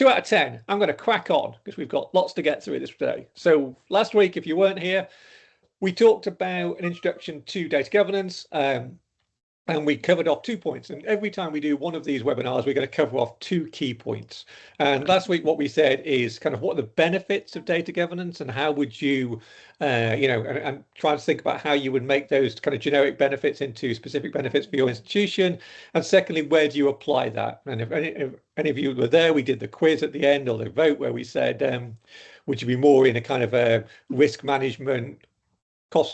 2 out of 10. I'm going to crack on because we've got lots to get through this today. So last week, if you weren't here, we talked about an introduction to data governance. And we covered off 2 points. And every time we do one of these webinars, we're going to cover off 2 key points. And last week, what we said is kind of what are the benefits of data governance and how would you, and try to think about how you would make those kind of generic benefits into specific benefits for your institution. And secondly, where do you apply that? And if any of you were there, we did the quiz at the end or the vote where we said, would you be more in a kind of a risk management,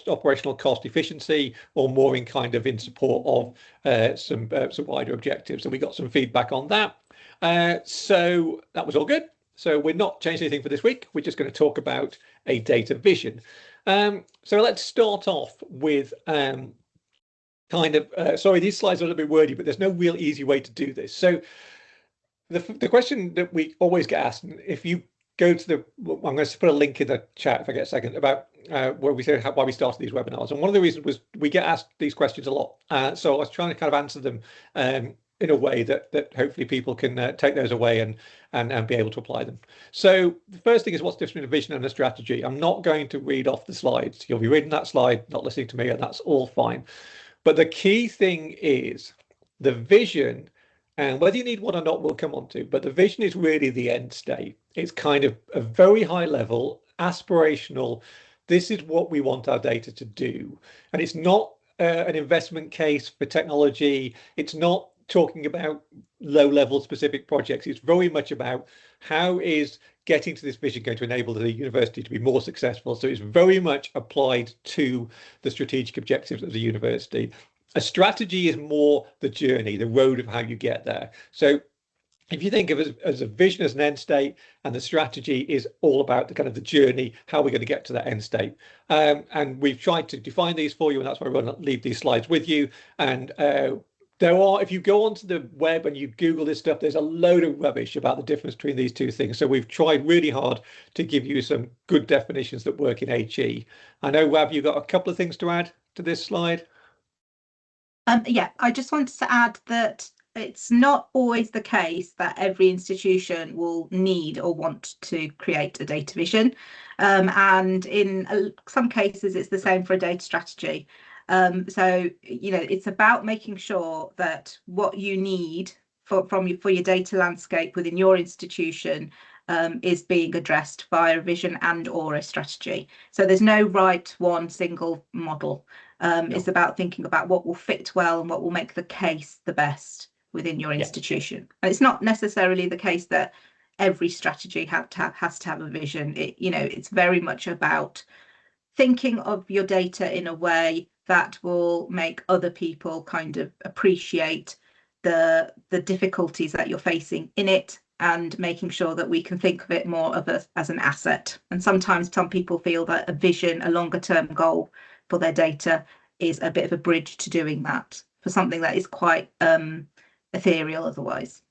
operational cost efficiency, or more in kind of in support of some wider objectives? And we got some feedback on that. So that was all good. So we're not changing anything for this week. We're just going to talk about a data vision. So let's start off with sorry, these slides are a little bit wordy, but there's no real easy way to do this. So the question that we always get asked, and if you go to I'm going to put a link in the chat if I get a second, about where we say why we started these webinars. And one of the reasons was we get asked these questions a lot. So I was trying to kind of answer them in a way that hopefully people can take those away and be able to apply them. So the first thing is, what's the difference between a vision and a strategy? I'm not going to read off the slides. You'll be reading that slide, not listening to me, and that's all fine. But the key thing is the vision. And whether you need one or not, we'll come on to, but the vision is really the end state. It's kind of a very high level, aspirational. This is what we want our data to do. And it's not an investment case for technology. It's not talking about low level specific projects. It's very much about how is getting to this vision going to enable the university to be more successful. So it's very much applied to the strategic objectives of the university. A strategy is more the journey, the road of how you get there. So if you think of it as a vision as an end state, and the strategy is all about the kind of the journey, how we're going to get to that end state. And we've tried to define these for you, and that's why we're going to leave these slides with you. And if you go onto the web and you Google this stuff, there's a load of rubbish about the difference between these two things. So we've tried really hard to give you some good definitions that work in HE. I know, Rab, you've got a couple of things to add to this slide. Yeah, I just wanted to add that it's not always the case that every institution will need or want to create a data vision. And in some cases, it's the same for a data strategy. So, it's about making sure that what you need for your data landscape within your institution is being addressed via a vision and or a strategy. So there's no right one single model. It's about thinking about what will fit well and what will make the case the best within your institution. And it's not necessarily the case that every strategy has to have a vision. It's very much about thinking of your data in a way that will make other people kind of appreciate the difficulties that you're facing in it, and making sure that we can think of it more of as an asset. And sometimes some people feel that a vision, a longer term goal for their data, is a bit of a bridge to doing that for something that is quite ethereal otherwise.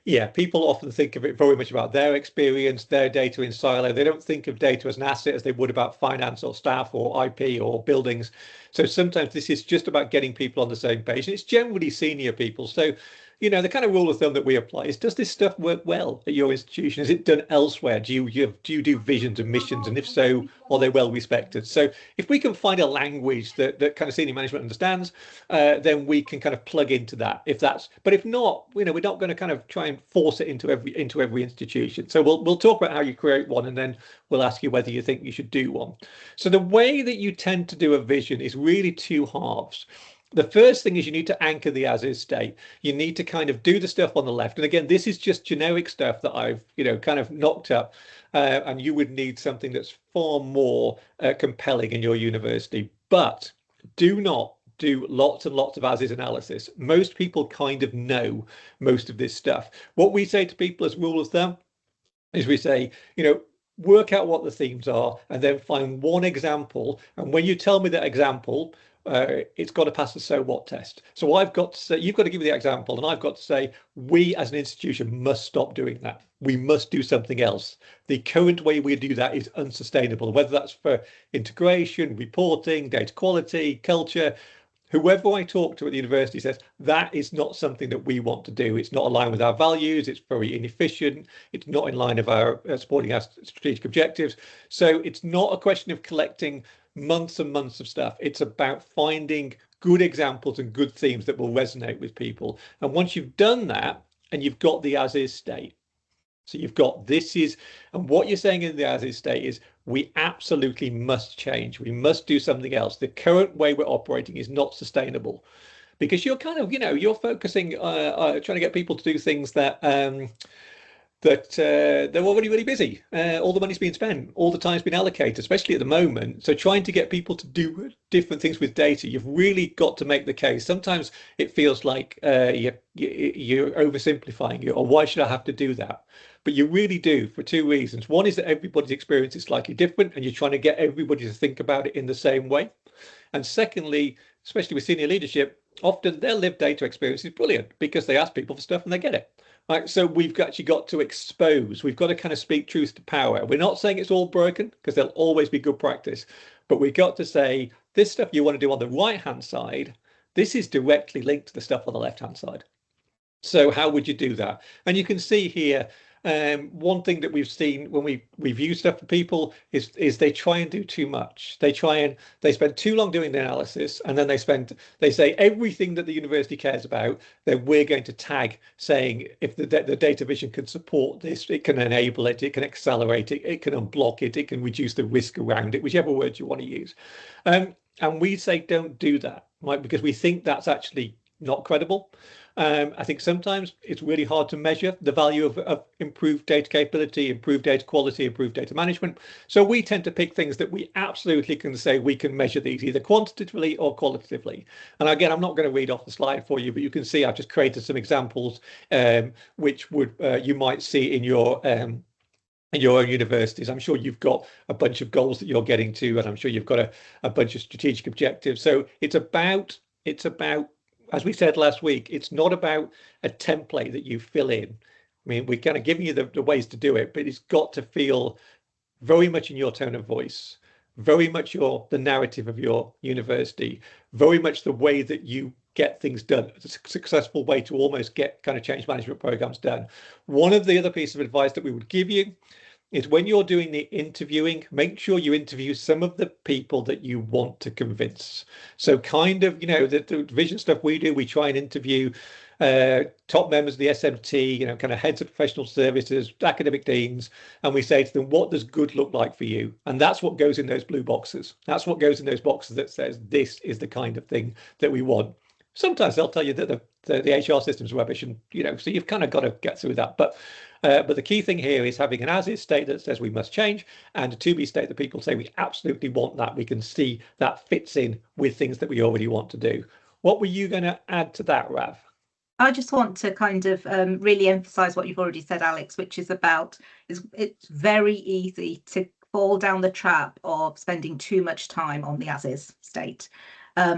Yeah, people often think of it very much about their experience, their data in silo. They don't think of data as an asset as they would about finance or staff or IP or buildings. So sometimes this is just about getting people on the same page. And it's generally senior people. So, the kind of rule of thumb that we apply is, does this stuff work well at your institution? Is it done elsewhere? Do you do visions and missions? And if so, are they well respected? So if we can find a language that kind of senior management understands, then we can kind of plug into that. But if not, we're not going to kind of try and force it into every institution. So we'll talk about how you create one, and then we'll ask you whether you think you should do one. So the way that you tend to do a vision is really 2 halves. The first thing is you need to anchor the as is state. You need to kind of do the stuff on the left. And again, this is just generic stuff that I've, kind of knocked up. And you would need something that's far more compelling in your university. But do not do lots and lots of as is analysis. Most people kind of know most of this stuff. What we say to people as rule of thumb is we say, work out what the themes are and then find one example. And when you tell me that example, it's got to pass the so what test. So I've got to say, you've got to give me the example, and I've got to say, we as an institution must stop doing that. We must do something else. The current way we do that is unsustainable, whether that's for integration, reporting, data quality, culture, whoever I talk to at the university says that is not something that we want to do. It's not aligned with our values. It's very inefficient. It's not in line of our supporting our strategic objectives. So it's not a question of collecting months and months of stuff. It's about finding good examples and good themes that will resonate with people. And once you've done that and you've got the as is state, so you've got this is, and what you're saying in the as is state is we absolutely must change. We must do something else. The current way we're operating is not sustainable because you're kind of, you're focusing, trying to get people to do things that they're already really busy. All the money's being spent, all the time's been allocated, especially at the moment. So trying to get people to do different things with data, you've really got to make the case. Sometimes it feels like you're oversimplifying it, or why should I have to do that? But you really do for two reasons. One is that everybody's experience is slightly different, and you're trying to get everybody to think about it in the same way. And secondly, especially with senior leadership, often their lived data experience is brilliant because they ask people for stuff and they get it. Right, so we've actually got to expose, we've got to kind of speak truth to power. We're not saying it's all broken because there'll always be good practice, but we've got to say this stuff you want to do on the right-hand side, this is directly linked to the stuff on the left-hand side. So how would you do that? And you can see here, one thing that we've seen when we review stuff for people is they try and do too much. They spend too long doing the analysis, and then they say everything that the university cares about, then we're going to tag saying if the data vision can support this, it can enable it, it can accelerate it, it can unblock it, it can reduce the risk around it, whichever word you want to use. And we say don't do that, right? Because we think that's actually not credible. I think sometimes it's really hard to measure the value of improved data capability, improved data quality, improved data management. So we tend to pick things that we absolutely can say we can measure these either quantitatively or qualitatively. And again, I'm not going to read off the slide for you, but you can see I've just created some examples which would you might see in your own universities. I'm sure you've got a bunch of goals that you're getting to, and I'm sure you've got a bunch of strategic objectives. So it's about, as we said last week, it's not about a template that you fill in. I mean, we're kind of giving you the ways to do it, but it's got to feel very much in your tone of voice, very much the narrative of your university, very much the way that you get things done. It's a successful way to almost get kind of change management programs done. One of the other pieces of advice that we would give you is when you're doing the interviewing, make sure you interview some of the people that you want to convince. So kind of, the vision stuff we do, we try and interview top members of the SMT, kind of heads of professional services, academic deans, and we say to them, what does good look like for you? And that's what goes in those blue boxes. That's what goes in those boxes that says, this is the kind of thing that we want. Sometimes they'll tell you that the HR system's rubbish, and so you've kind of got to get through that. But the key thing here is having an as-is state that says we must change, and a to-be state that people say we absolutely want that. We can see that fits in with things that we already want to do. What were you going to add to that, Rav? I just want to kind of really emphasize what you've already said, Alex, which is about it's very easy to fall down the trap of spending too much time on the as-is state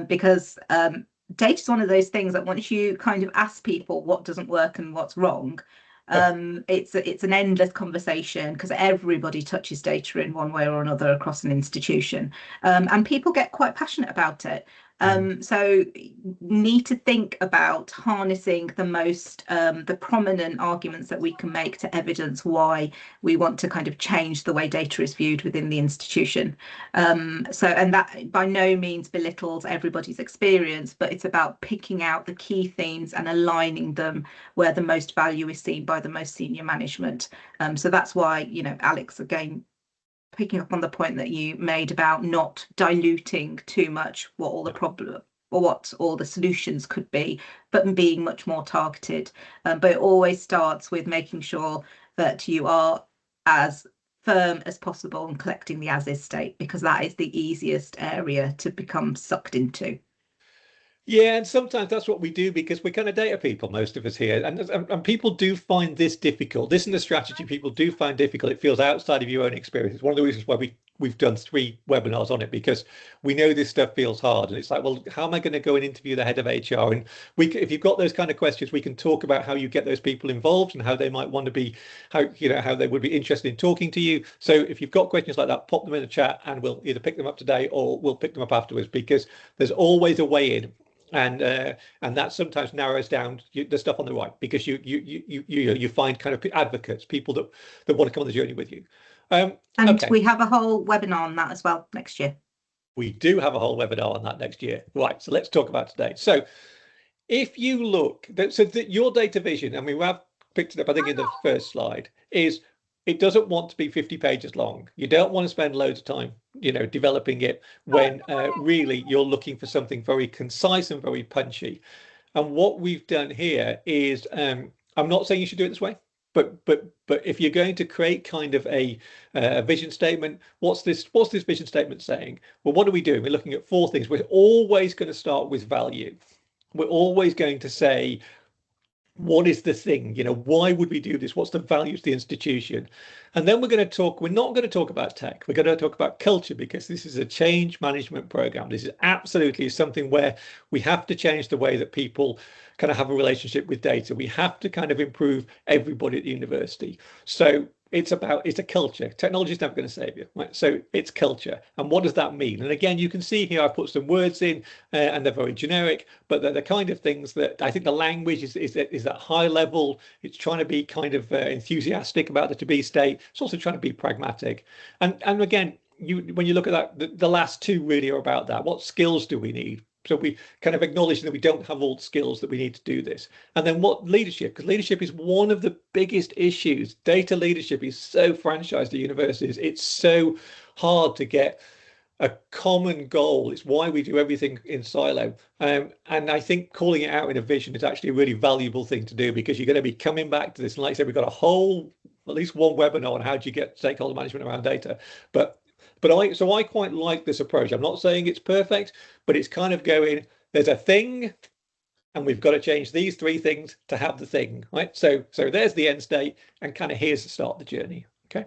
because data is one of those things that once you kind of ask people what doesn't work and what's wrong, it's an endless conversation because everybody touches data in one way or another across an institution, and people get quite passionate about it. So need to think about harnessing the prominent arguments that we can make to evidence why we want to kind of change the way data is viewed within the institution. And that by no means belittles everybody's experience, but it's about picking out the key themes and aligning them where the most value is seen by the most senior management. So that's why, Alex, again, picking up on the point that you made about not diluting too much what all the problem or what all the solutions could be, but being much more targeted. But it always starts with making sure that you are as firm as possible and collecting the as is state, because that is the easiest area to become sucked into. Yeah, and sometimes that's what we do because we're kind of data people, most of us here, and people do find this difficult. This is the strategy people do find difficult. It feels outside of your own experience. It's one of the reasons why we we've done 3 webinars on it, because we know this stuff feels hard, and it's like, well, how am I going to go and interview the head of HR? And if you've got those kind of questions, we can talk about how you get those people involved and how they might want to be, how they would be interested in talking to you. So if you've got questions like that, pop them in the chat, and we'll either pick them up today or we'll pick them up afterwards, because there's always a way in. And that sometimes narrows down the stuff on the right, because you find kind of advocates, people that want to come on the journey with you. And okay. we have a whole webinar on that as well next year. We do have a whole webinar on that next year. Right, so let's talk about today. So if you look, your data vision, I mean, I've picked it up, I think, in the first slide, is it doesn't want to be 50 pages long. You don't want to spend loads of time, developing it, when really you're looking for something very concise and very punchy. And what we've done here is, I'm not saying you should do it this way, but if you're going to create kind of a vision statement, what's this vision statement saying? Well, what are we doing? We're looking at 4 things. We're always going to start with value. We're always going to say, what is the thing? Why would we do this? What's the value to the institution? And then we're not going to talk about tech. We're going to talk about culture, because this is a change management program. This is absolutely something where we have to change the way that people kind of have a relationship with data. We have to kind of improve everybody at the university. So it's a culture. Technology is never going to save you, right? So it's culture. And what does that mean? And again, you can see here, I've put some words in, and they're very generic, but they're the kind of things that I think the language is that high level. It's trying to be kind of enthusiastic about the to be state. It's also trying to be pragmatic. And again, when you look at that, the last 2 really are about that. What skills do we need? So we kind of acknowledge that we don't have all the skills that we need to do this. And then what leadership? Because leadership is one of the biggest issues. Data leadership is so franchised at universities. It's so hard to get a common goal. It's why we do everything in silo. And I think calling it out in a vision is actually a really valuable thing to do, because you're going to be coming back to this. And like I said, we've got at least one webinar on how do you get stakeholder management around data. But I quite like this approach. I'm not saying it's perfect, but it's kind of going, there's a thing, and we've got to change these 3 things to have the thing, right? So there's the end state, and kind of here's the start of the journey. Okay.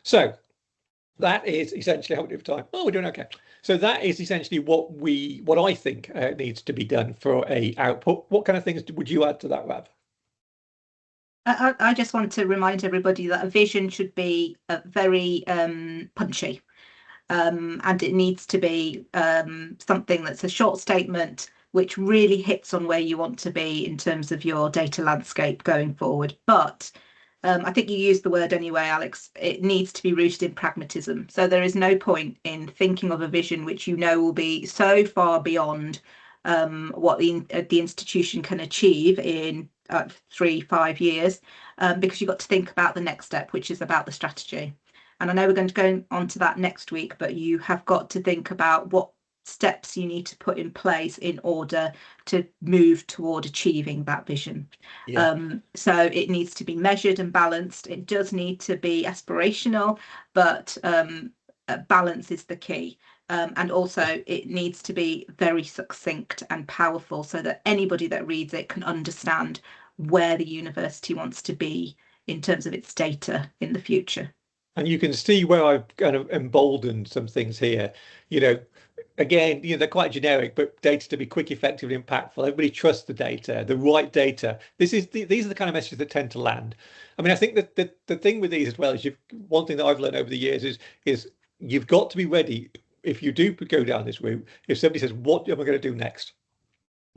So that is essentially how we do for time. Oh, we're doing okay. So that is essentially what I think needs to be done for a output. What kind of things would you add to that, Rav? I just want to remind everybody that a vision should be very punchy. And it needs to be something that's a short statement which really hits on where you want to be in terms of your data landscape going forward. But I think you used the word anyway, Alex, it needs to be rooted in pragmatism. So there is no point in thinking of a vision which will be so far beyond what the institution can achieve in 3-5 years, because you've got to think about the next step, which is about the strategy. And I know we're going to go on to that next week, but you have got to think about what steps you need to put in place in order to move toward achieving that vision. Yeah. So it needs to be measured and balanced. It does need to be aspirational, but balance is the key. And also it needs to be very succinct and powerful, so that anybody that reads it can understand where the university wants to be in terms of its data in the future. And you can see where I've kind of emboldened some things here. Again, they're quite generic, but data to be quick, effective, and impactful. Everybody trusts the data, the right data. These are the kind of messages that tend to land. I mean, I think that the thing with these as well is one thing that I've learned over the years is you've got to be ready. If you do go down this route, if somebody says, what am I going to do next?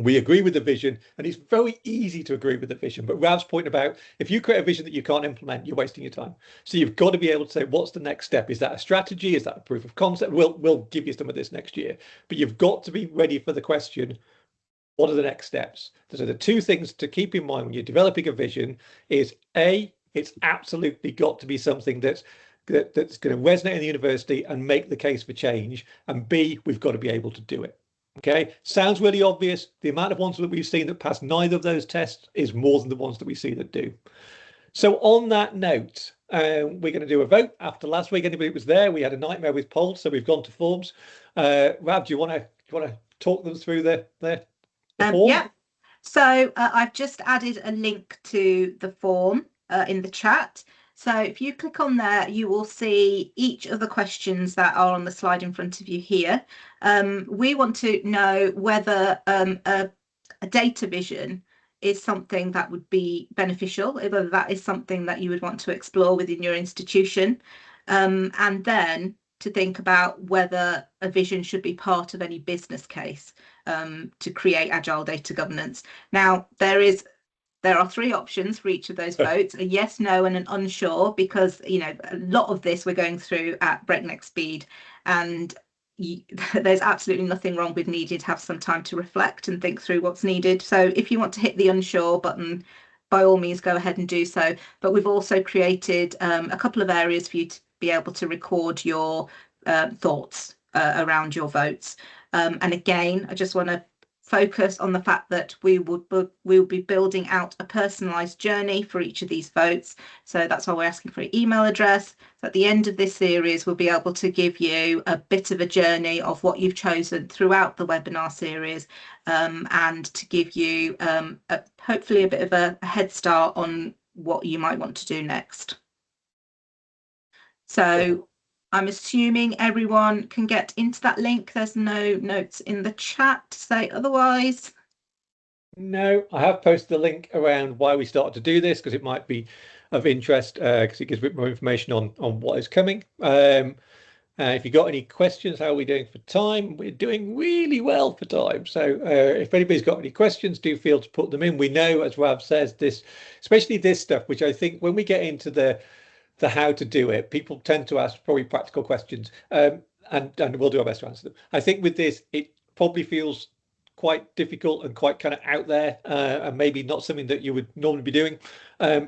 We agree with the vision, and it's very easy to agree with the vision. But Rav's point about, if you create a vision that you can't implement, you're wasting your time. So you've got to be able to say, what's the next step? Is that a strategy? Is that a proof of concept? We'll give you some of this next year. But you've got to be ready for the question, what are the next steps? So the 2 things to keep in mind when you're developing a vision is A, it's absolutely got to be something that's going to resonate in the university and make the case for change. And B, we've got to be able to do it. Okay, sounds really obvious. The amount of ones that we've seen that pass neither of those tests is more than the ones that we see that do. So on that note, we're going to do a vote. After last week, anybody was there, we had a nightmare with polls, so we've gone to forms. Rav, do you want to talk them through the form? Yeah. So I've just added a link to the form in the chat. So if you click on there, you will see each of the questions that are on the slide in front of you here. We want to know whether a data vision is something that would be beneficial, whether that is something that you would want to explore within your institution, and then to think about whether a vision should be part of any business case to create agile data governance. Now, there are three options for each of those votes: a yes, no, and an unsure, because a lot of this we're going through at breakneck speed, and there's absolutely nothing wrong with needing to have some time to reflect and think through what's needed. So if you want to hit the unsure button, by all means go ahead and do so. But we've also created a couple of areas for you to be able to record your thoughts around your votes. And again, I just want to focus on the fact that we will be building out a personalized journey for each of these votes. So that's why we're asking for an email address. So at the end of this series, we'll be able to give you a bit of a journey of what you've chosen throughout the webinar series, and to give you hopefully a bit of a head start on what you might want to do next. So I'm assuming everyone can get into that link. There's no notes in the chat to say otherwise. No, I have posted a link around why we started to do this, because it might be of interest, because it gives a bit more information on what is coming. If you got any questions, how are we doing for time? We're doing really well for time. So if anybody's got any questions, do feel to put them in. We know, as Rav says, this, especially this stuff, which I think when we get into the how to do it, people tend to ask probably practical questions, and we'll do our best to answer them. I think with this, it probably feels quite difficult and quite kind of out there, and maybe not something that you would normally be doing.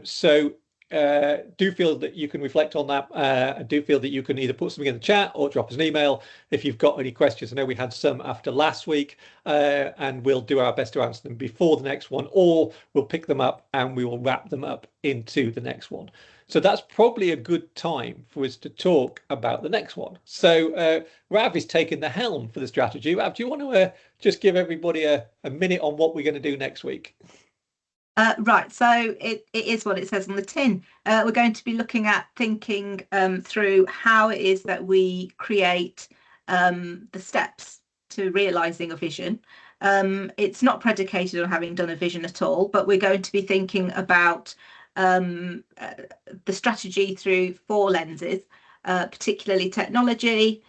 So do feel that you can reflect on that, and do feel that you can either put something in the chat or drop us an email if you've got any questions. I know we had some after last week, and we'll do our best to answer them before the next one, or we'll pick them up and we will wrap them up into the next one. So that's probably a good time for us to talk about the next one. So Rav is taking the helm for the strategy. Rav, do you want to just give everybody a minute on what we're going to do next week? Right, so it is what it says on the tin. We're going to be looking at thinking through how it is that we create the steps to realizing a vision. It's not predicated on having done a vision at all, but we're going to be thinking about the strategy through four lenses, particularly technology,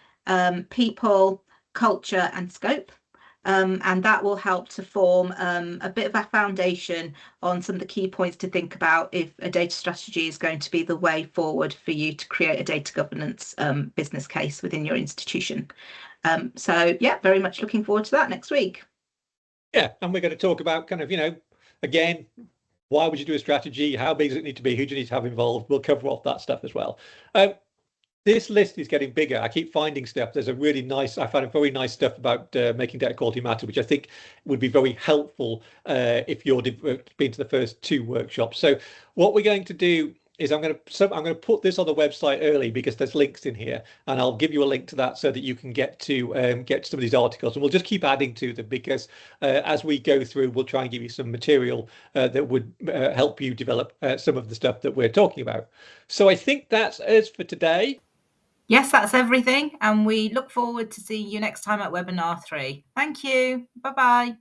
people, culture, and scope. And that will help to form a bit of a foundation on some of the key points to think about if a data strategy is going to be the way forward for you to create a data governance business case within your institution. So yeah, very much looking forward to that next week. Yeah, and we're going to talk about kind of, again, why would you do a strategy? How big does it need to be? Who do you need to have involved? We'll cover off that stuff as well. This list is getting bigger. I keep finding stuff. There's I found a very nice stuff about making data quality matter, which I think would be very helpful if you're been to the first two workshops. So what we're going to do is I'm going to put this on the website early, because there's links in here, and I'll give you a link to that so that you can get to some of these articles, and we'll just keep adding to them, because as we go through, we'll try and give you some material that would help you develop some of the stuff that we're talking about. So I think that's us for today. Yes, that's everything, and we look forward to seeing you next time at webinar 3. Thank you. Bye-bye.